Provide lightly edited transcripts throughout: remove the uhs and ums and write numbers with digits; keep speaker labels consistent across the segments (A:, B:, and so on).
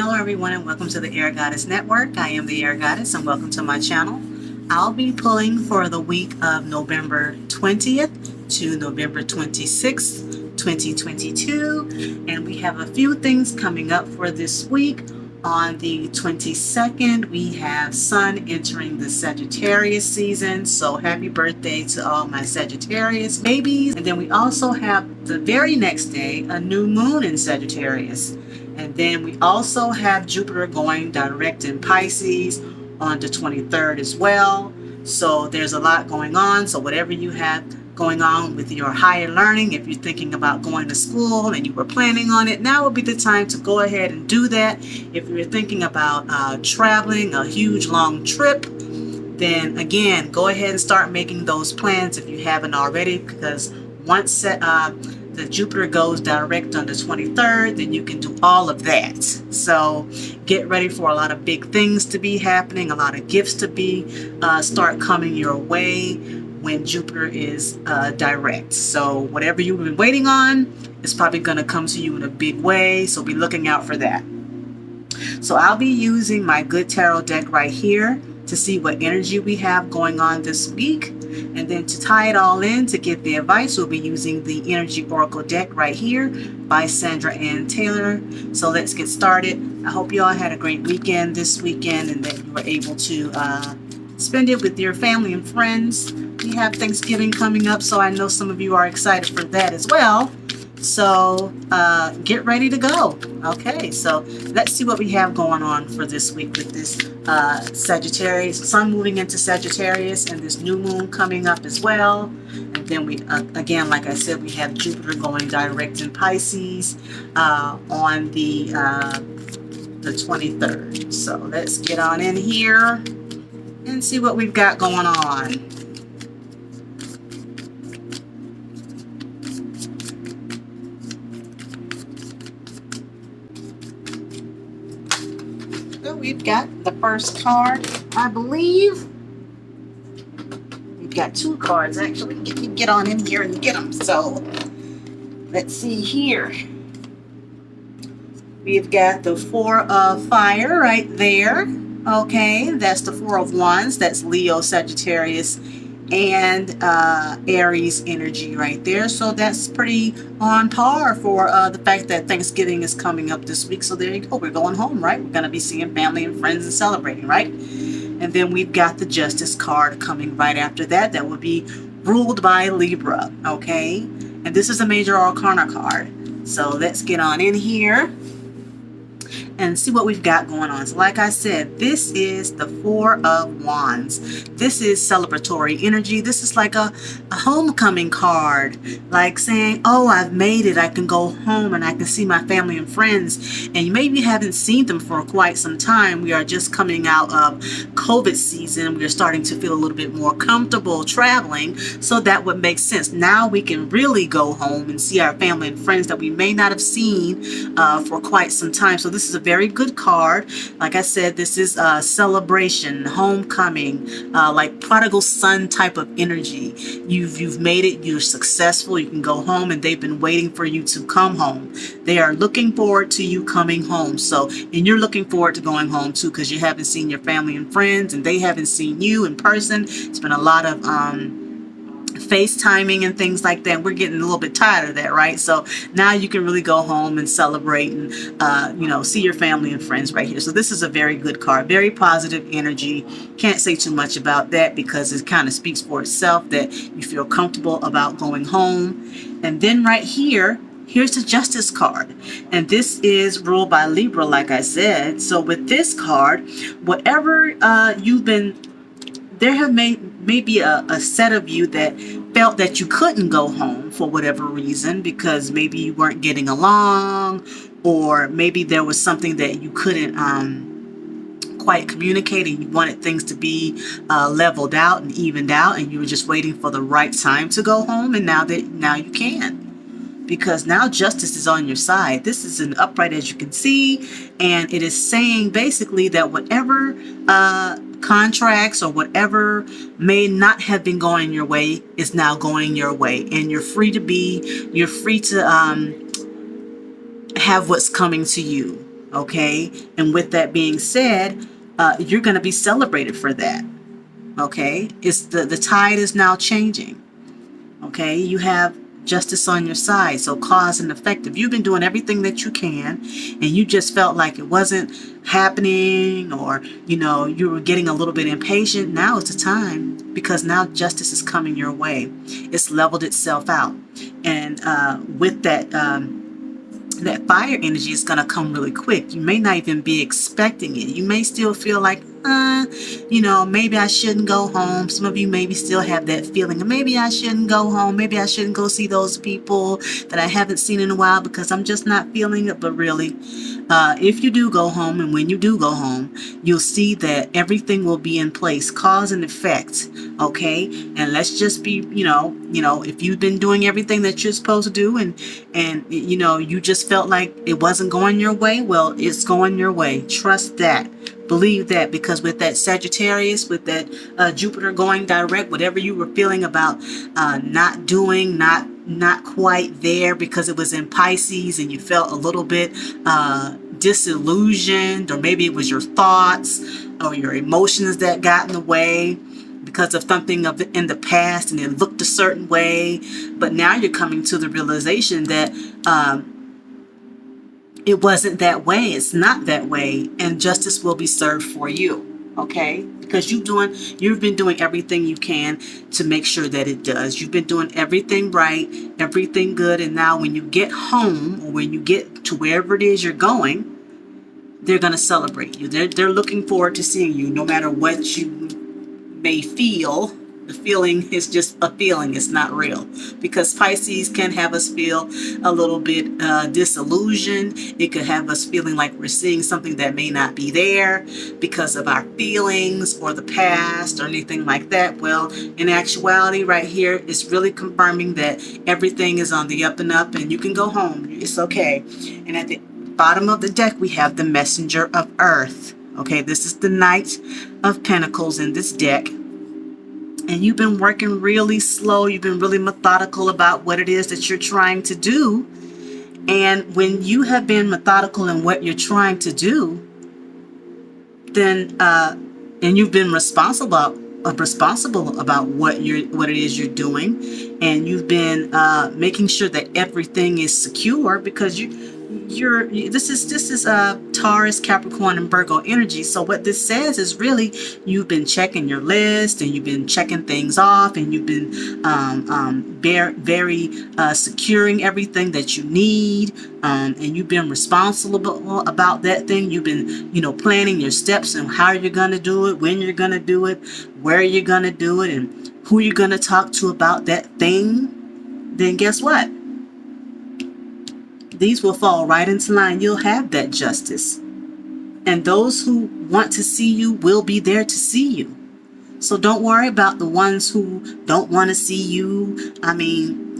A: Hello everyone and welcome to the Air Goddess Network. I am the Air Goddess and welcome to my channel. I'll be pulling for the week of November 20th to November 26th, 2022. And we have a few things coming up for this week. On the 22nd, we have Sun entering the Sagittarius season. So happy birthday to all my Sagittarius babies. And then we also have the very next day, a new moon in Sagittarius. And then we also have Jupiter going direct in Pisces on the 23rd as well. So there's a lot going on. So whatever you have going on with your higher learning, if you're thinking about going to school and you were planning on it, now would be the time to go ahead and do that. If you're thinking about traveling a huge long trip, then again, go ahead and start making those plans if you haven't already, because once the Jupiter goes direct on the 23rd, then you can do all of that. So get ready for a lot of big things to be happening, a lot of gifts to be start coming your way when Jupiter is direct. So whatever you've been waiting on is probably going to come to you in a big way. So be looking out for that. So I'll be using my good tarot deck right here to see what energy we have going on this week. And then to tie it all in, to get the advice, we'll be using the Energy Oracle deck right here by Sandra and Taylor. So let's get started. I hope you all had a great weekend this weekend and that you were able to spend it with your family and friends. We have Thanksgiving coming up, so I know some of you are excited for that as well. So get ready to go. Okay, so let's see what we have going on for this week with this Sagittarius, Sun moving into Sagittarius and this new moon coming up as well. And then we, again, like I said, we have Jupiter going direct in Pisces on the 23rd. So let's get on in here and see what we've got going on. We've got the first card, I believe. We've got two cards, actually. Get on in here and get them. So, let's see here. We've got the Four of Fire right there. Okay, that's the Four of Wands. That's Leo, Sagittarius, and Aries energy right there. So that's pretty on par for the fact that Thanksgiving is coming up this week. So there you go. We're going home, right? We're going to be seeing family and friends and celebrating, right? And then we've got the Justice card coming right after that. That would be ruled by Libra, okay? And this is a major arcana card. So let's get on in here and see what we've got going on. So like I said, this is the Four of Wands. This is celebratory energy. This is like a homecoming card, like saying, oh, I've made it. I can go home and I can see my family and friends. And you maybe haven't seen them for quite some time. We are just coming out of COVID season. We're starting to feel a little bit more comfortable traveling. So that would make sense. Now we can really go home and see our family and friends that we may not have seen for quite some time. So this is a very good card. Like I said, this is a celebration, homecoming, like prodigal son type of energy. You've made it, you're successful, you can go home, and they've been waiting for you to come home. They are looking forward to you coming home. So, and you're looking forward to going home too, because you haven't seen your family and friends and they haven't seen you in person. It's been a lot of FaceTiming and things like that. We're getting a little bit tired of that, right? So now you can really go home and celebrate and you know, see your family and friends right here. So this is a very good card, very positive energy. Can't say too much about that because it kind of speaks for itself that you feel comfortable about going home. And then right here, here's the Justice card, and this is ruled by Libra, like I said. So with this card, whatever you've been, there have maybe a set of you that felt that you couldn't go home for whatever reason, because maybe you weren't getting along, or maybe there was something that you couldn't quite communicate, and you wanted things to be leveled out and evened out, and you were just waiting for the right time to go home. And now you can, because now justice is on your side. This is an upright, as you can see, and it is saying basically that whatever contracts or whatever may not have been going your way is now going your way, and you're free to have what's coming to you. Okay. And with that being said, you're going to be celebrated for that. Okay. It's the tide is now changing. Okay. You have justice on your side. So cause and effect. If you've been doing everything that you can and you just felt like it wasn't happening, or you were getting a little bit impatient, now it's the time, because now justice is coming your way. It's leveled itself out. And with that that fire energy is going to come really quick. You may not even be expecting it. You may still feel like, maybe I shouldn't go home. Some of you maybe still have that feeling. Maybe I shouldn't go home. Maybe I shouldn't go see those people that I haven't seen in a while because I'm just not feeling it. But really, if you do go home, and when you do go home, you'll see that everything will be in place, cause and effect. Okay. And let's just be, if you've been doing everything that you're supposed to do, and you just felt like it wasn't going your way, well, it's going your way. Trust that. Believe that, because with that Sagittarius, with that Jupiter going direct, whatever you were feeling about not doing, not quite there because it was in Pisces and you felt a little bit disillusioned, or maybe it was your thoughts or your emotions that got in the way because of something in the past and it looked a certain way. But now you're coming to the realization that it wasn't that way. It's not that way. And justice will be served for you. Okay? Because you've been doing everything you can to make sure that it does. You've been doing everything right, everything good. And now when you get home, or when you get to wherever it is you're going, they're going to celebrate you. They're looking forward to seeing you, no matter what you may feel. The feeling is just a feeling. It's not real, because Pisces can have us feel a little bit disillusioned. It could have us feeling like we're seeing something that may not be there because of our feelings or the past or anything like that. Well, in actuality, right here, it's really confirming that everything is on the up and up, and you can go home. It's okay. And at the bottom of the deck, we have the Messenger of Earth. Okay, this is the Knight of Pentacles in this deck. And you've been working really slow. You've been really methodical about what it is that you're trying to do. And when you have been methodical in what you're trying to do, then and you've been responsible about what it is you're doing, and you've been making sure that everything is secure, because this is Taurus, Capricorn, and Virgo energy. So what this says is really you've been checking your list, and you've been checking things off, and you've been very securing everything that you need, and you've been responsible about that thing. You've been planning your steps and how you're going to do it, when you're going to do it, where you're going to do it, and who you're going to talk to about that thing. Then guess what? These will fall right into line. You'll have that justice. And those who want to see you will be there to see you. So don't worry about the ones who don't want to see you. I mean,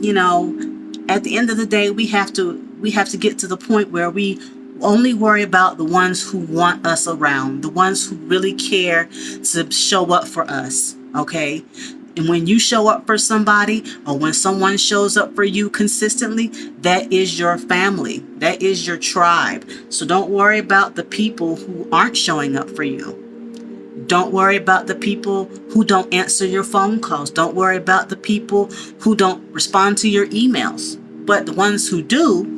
A: at the end of the day, we have to get to the point where we only worry about the ones who want us around, the ones who really care to show up for us. Okay? And when you show up for somebody, or when someone shows up for you consistently, that is your family. That is your tribe. So don't worry about the people who aren't showing up for you. Don't worry about the people who don't answer your phone calls. Don't worry about the people who don't respond to your emails. But the ones who do,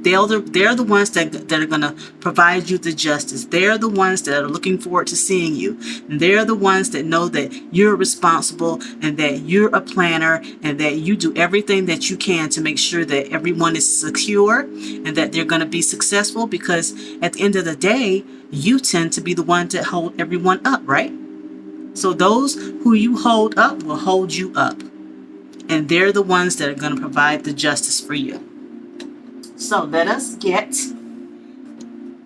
A: they're the ones that are going to provide you the justice. They're the ones that are looking forward to seeing you. And they're the ones that know that you're responsible, and that you're a planner, and that you do everything that you can to make sure that everyone is secure, and that they're going to be successful, because at the end of the day, you tend to be the ones that hold everyone up, right? So those who you hold up will hold you up. And they're the ones that are going to provide the justice for you. So let us get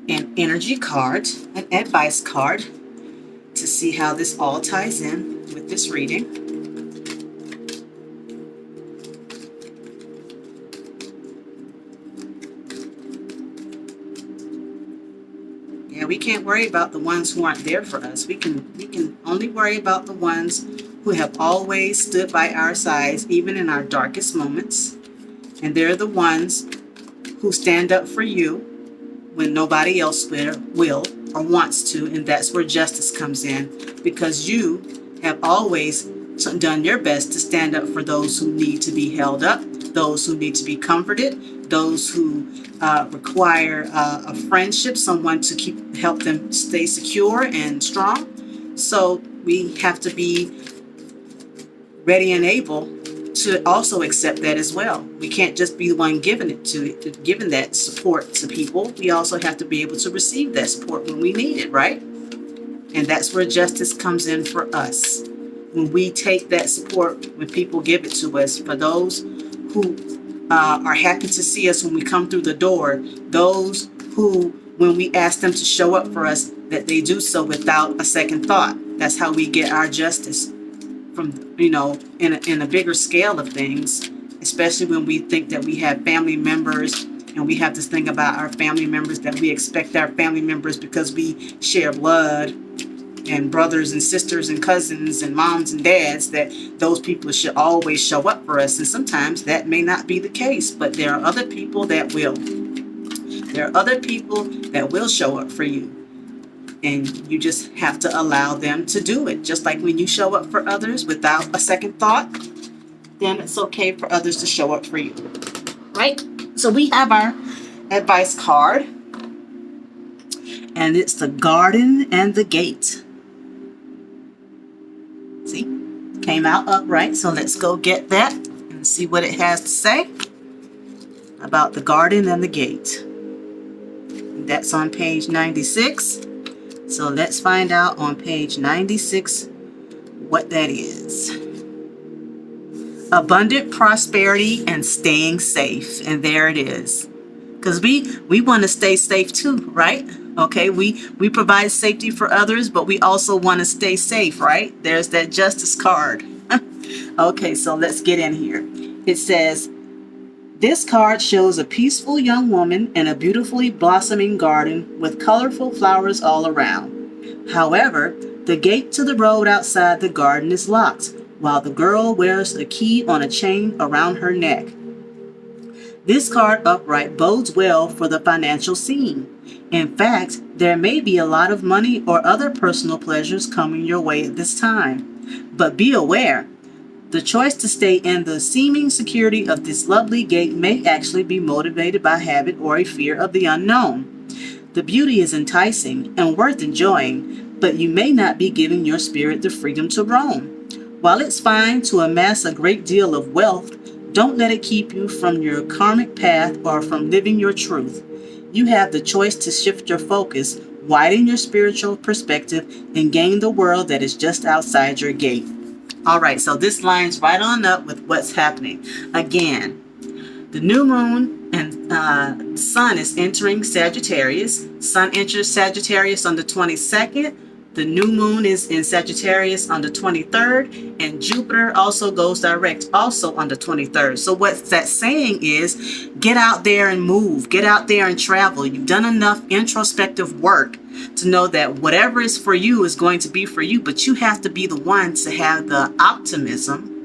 A: an energy card, an advice card, to see how this all ties in with this reading. Yeah, we can't worry about the ones who aren't there for us. We can only worry about the ones who have always stood by our sides, even in our darkest moments. And they're the ones who stand up for you when nobody else will or wants to, and that's where justice comes in, because you have always done your best to stand up for those who need to be held up, those who need to be comforted, those who require a friendship, someone to help them stay secure and strong. So we have to be ready and able to also accept that as well. We can't just be the one giving that support to people. We also have to be able to receive that support when we need it, right? And that's where justice comes in for us. When we take that support, when people give it to us, for those who are happy to see us when we come through the door, those who, when we ask them to show up for us, that they do so without a second thought. That's how we get our justice. From, in a bigger scale of things, especially when we think that we have family members, and we have this thing about our family members, that we expect our family members, because we share blood and brothers and sisters and cousins and moms and dads, that those people should always show up for us. And sometimes that may not be the case, but there are other people that will. There are other people that will show up for you. And you just have to allow them to do it. Just like when you show up for others without a second thought, then it's okay for others to show up for you. Right? So we have our advice card. And it's the garden and the gate. See? Came out upright. So let's go get that and see what it has to say about the garden and the gate. That's on page 96. So let's find out on page 96 what that is. Abundant prosperity and staying safe. And there it is. Because we want to stay safe too, right? Okay, we provide safety for others, but we also want to stay safe, right? There's that justice card. Okay, so let's get in here. It says, this card shows a peaceful young woman in a beautifully blossoming garden with colorful flowers all around. However, the gate to the road outside the garden is locked, while the girl wears a key on a chain around her neck. This card upright bodes well for the financial scene. In fact, there may be a lot of money or other personal pleasures coming your way at this time. But be aware, the choice to stay in the seeming security of this lovely gate may actually be motivated by habit or a fear of the unknown. The beauty is enticing and worth enjoying, but you may not be giving your spirit the freedom to roam. While it's fine to amass a great deal of wealth, don't let it keep you from your karmic path or from living your truth. You have the choice to shift your focus, widen your spiritual perspective, and gain the world that is just outside your gate. All right, so this lines right on up with what's happening. Again, the new moon and sun is entering Sagittarius. Sun enters Sagittarius on the 22nd. The new moon is in Sagittarius on the 23rd, and Jupiter also goes direct also on the 23rd. So what that's saying is, get out there and move, get out there and travel. You've done enough introspective work to know that whatever is for you is going to be for you, but you have to be the one to have the optimism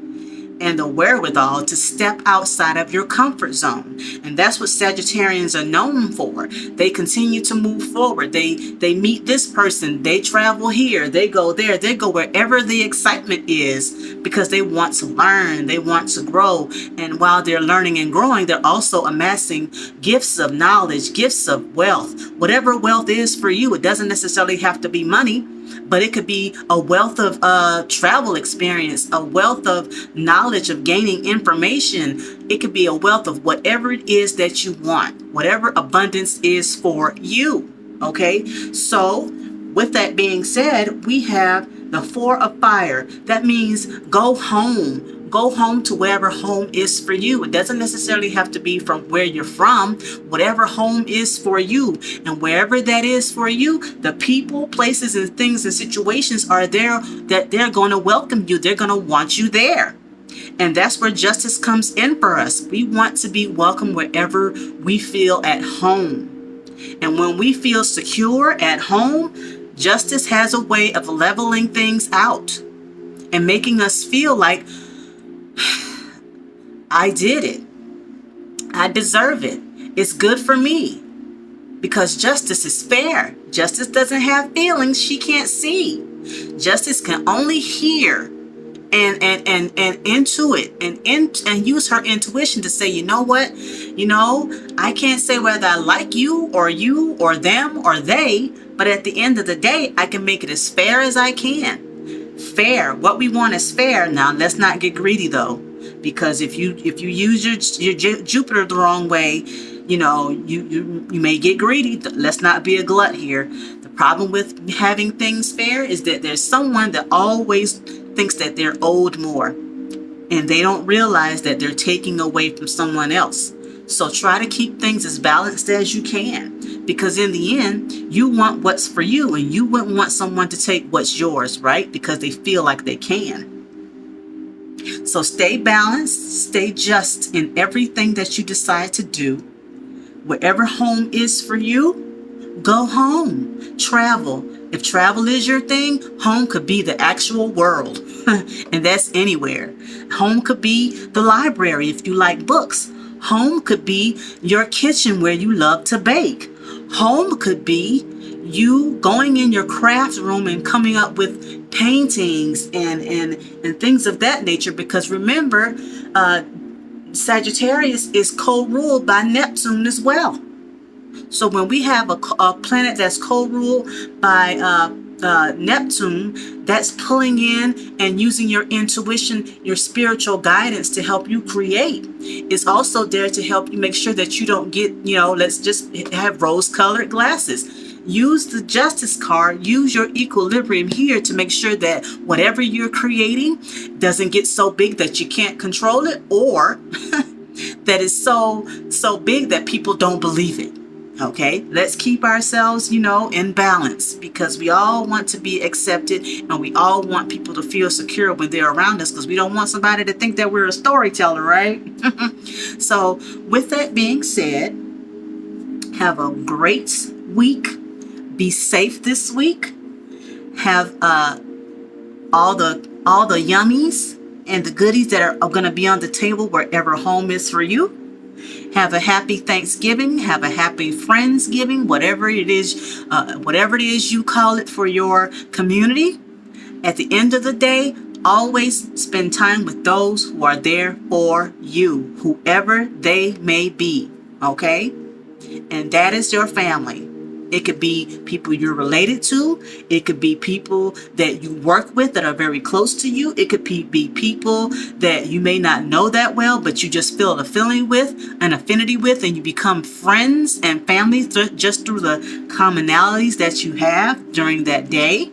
A: and the wherewithal to step outside of your comfort zone. And that's what Sagittarians are known for. They continue to move forward. They meet this person, they travel here, they go there, they go wherever the excitement is, because they want to learn, they want to grow. And while they're learning and growing, they're also amassing gifts of knowledge, gifts of wealth. Whatever wealth is for you, it doesn't necessarily have to be money, but it could be a wealth of travel experience, a wealth of knowledge of gaining information. It could be a wealth of whatever it is that you want, whatever abundance is for you. Okay, so with that being said, we have the Four of Fire. That means go home. Go home to wherever home is for you. It doesn't necessarily have to be from where you're from. Whatever home is for you, and wherever that is for you, the people, places, and things and situations are there that they're going to welcome you. They're going to want you there. And that's where justice comes in for us. We want to be welcome wherever we feel at home. And when we feel secure at home, justice has a way of leveling things out and making us feel like, I did it. I deserve it. It's good for me. because justice is fair. Justice doesn't have feelings she can't see. Justice can only hear and intuit and use her intuition to say, you know what, I can't say whether I like you or them or they, but at the end of the day, I can make it as fair as I can. Fair. What we want is fair. Now, let's not get greedy though, because if you use your Jupiter the wrong way, you may get greedy. Let's not be a glut here. The problem with having things fair is that there's someone that always thinks that they're owed more, and they don't realize that they're taking away from someone else. So try to keep things as balanced as you can, because in the end, you want what's for you, and you wouldn't want someone to take what's yours, right? Because they feel like they can. So stay balanced, stay just in everything that you decide to do. Wherever home is for you, go home. Travel. If travel is your thing, home could be the actual world, and that's anywhere. Home could be the library if you like books. Home could be your kitchen where you love to bake. Home could be you going in your craft room and coming up with paintings and things of that nature, because remember, Sagittarius is co-ruled by Neptune as well. So when we have a planet that's co-ruled by Neptune, that's pulling in and using your intuition, your spiritual guidance to help you create. It's also there to help you make sure that you don't get, let's just have rose-colored glasses. Use the Justice card, use your equilibrium here to make sure that whatever you're creating doesn't get so big that you can't control it, or that is so big that people don't believe it. Okay, let's keep ourselves, in balance, because we all want to be accepted and we all want people to feel secure when they're around us, because we don't want somebody to think that we're a storyteller, right? So with that being said, have a great week. Be safe this week. Have all the yummies and the goodies that are going to be on the table wherever home is for you. Have a happy Thanksgiving. Have a happy Friendsgiving, whatever it is you call it for your community. At the end of the day, always spend time with those who are there for you, whoever they may be. Okay? And that is your family. It could be people you're related to. It could be people that you work with that are very close to you. It could be people that you may not know that well, but you just feel a feeling with, an affinity with, and you become friends and family just through the commonalities that you have during that day.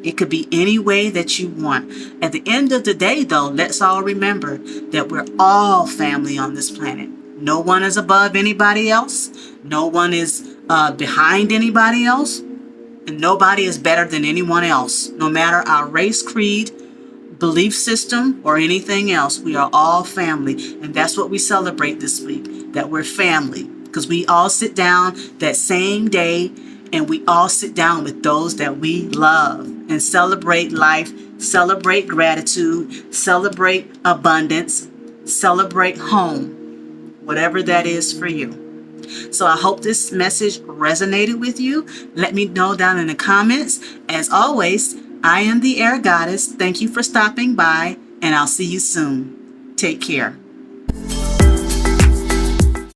A: It could be any way that you want. At the end of the day, though, let's all remember that we're all family on this planet. No one is above anybody else. No one is behind anybody else, and nobody is better than anyone else. No matter our race, creed, belief system, or anything else, we are all family, and that's what we celebrate this week, that we're family, because we all sit down that same day, and we all sit down with those that we love and celebrate life, celebrate gratitude, celebrate abundance, celebrate home, whatever that is for you. So I hope this message resonated with you. Let me know down in the comments. As always, I am the Air Goddess. Thank you for stopping by, and I'll see you soon. Take care.